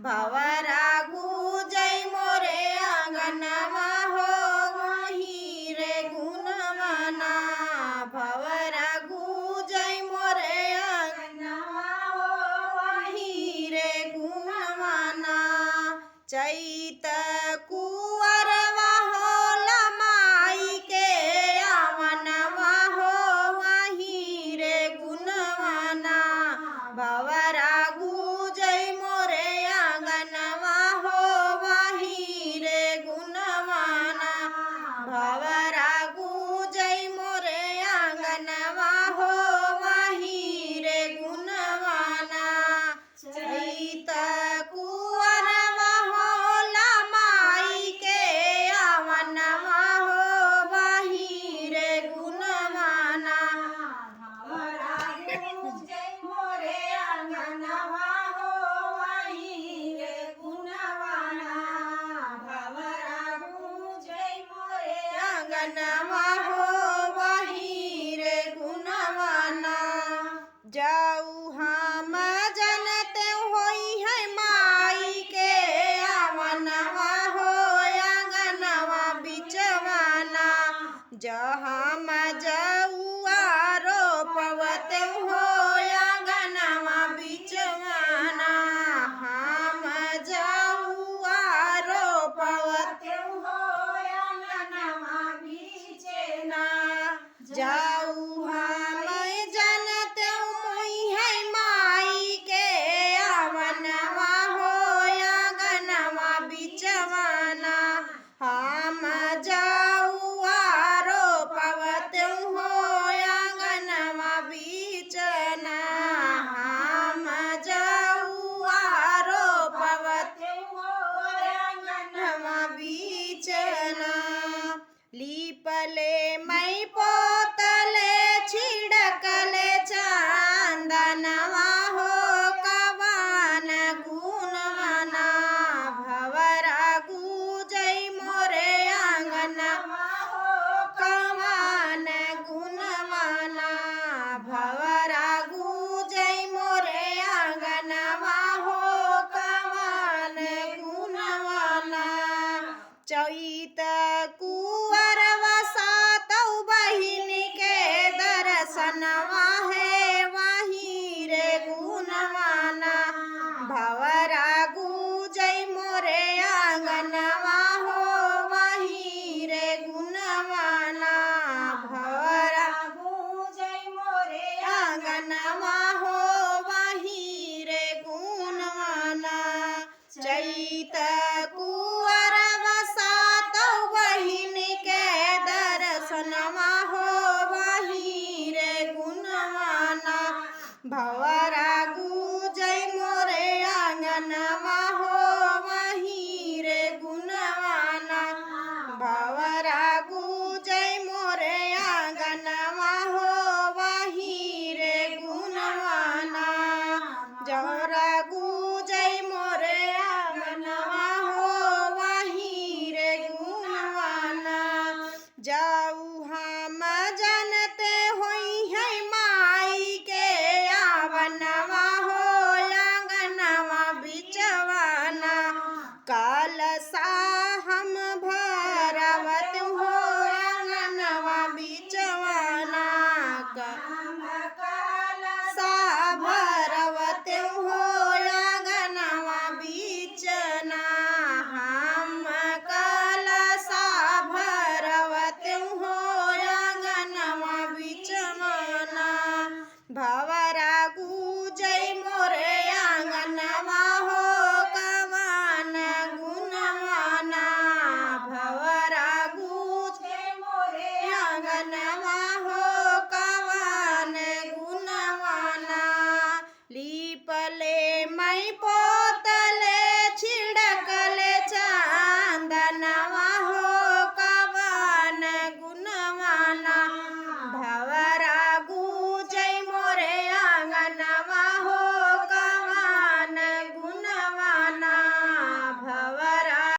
भवरा गुजै मोरे आंगनवा हो वही रे गुणवाना भवरा गुजै मोरे आंगनवा हो वही रे गुणवाना चैत कुंवरवा हो लमाई के आवनवा हो वही रे गुणवाना भवरा गुजै मोरे आंगनवा हो वही रे गुणवाना भवरा गुजै मोरे आंगनवा हो वही रे गुणवाना चैत कुंवरवा हो लमाई के आवनवा हो वही रे गुणवाना भवरा गुजै मोरे आंगनवा हो वही रे गुणवाना भवरा गुजै मोरे आंगनवा हो वही रे गुणवाना जाऊ हम जनते होई है माई के आवनवा हो आंगनवा बिचवाना जहाँ जऊआ रोपवते हो आंगनवा बिचवाना हम जऊआ रोपवते हो आंगनवा बिचना जाऊ हम जनते मोई है माई के आवनवा हो आंगनवा बिचवाना हम जाऊआ रोपवते हो आंगनवा बिचना हम जाऊआ रोपवते हो आंगनवा बिचना लीपले मई पोतले छिड़कले चांदनवा हो कवान गुणवाना भवरा गुजै मोरे आंगनवा हो कवान गुणवाना भवरा गुजै मोरे आंगनवा हो कवान गुणवाना चैत कुंवरवा सातौ बहिन के दर्शनवा है वही रे गुणवाना भवरा गुजै मोरे आंगनवा हो वही रे गुणवाना भवरा गुजै मोरे आंगनवा हो वही रे गुणवाना चैत कुंवरवा सातौ बहिन के दर्शनवा हो वही रे गुणवाना भवरा गुजै मोरे आंगनवा हो वही रे गुणवाना भवरा गुजै मोरे आंगनवा हो वही रे गुणवाना जौरा गुजै मोरे आंगनवा हो वही रे गुणवाना जाऊ हम जनते होई है माई के आवनवा हो आंगनवा बिचवाना कलसा हम भरवत हो आंगनवा बिचवाना कलसा भरवत हो आंगनवा बिचना हम कलसा भरवत हो आंगनवा बिचवाना भव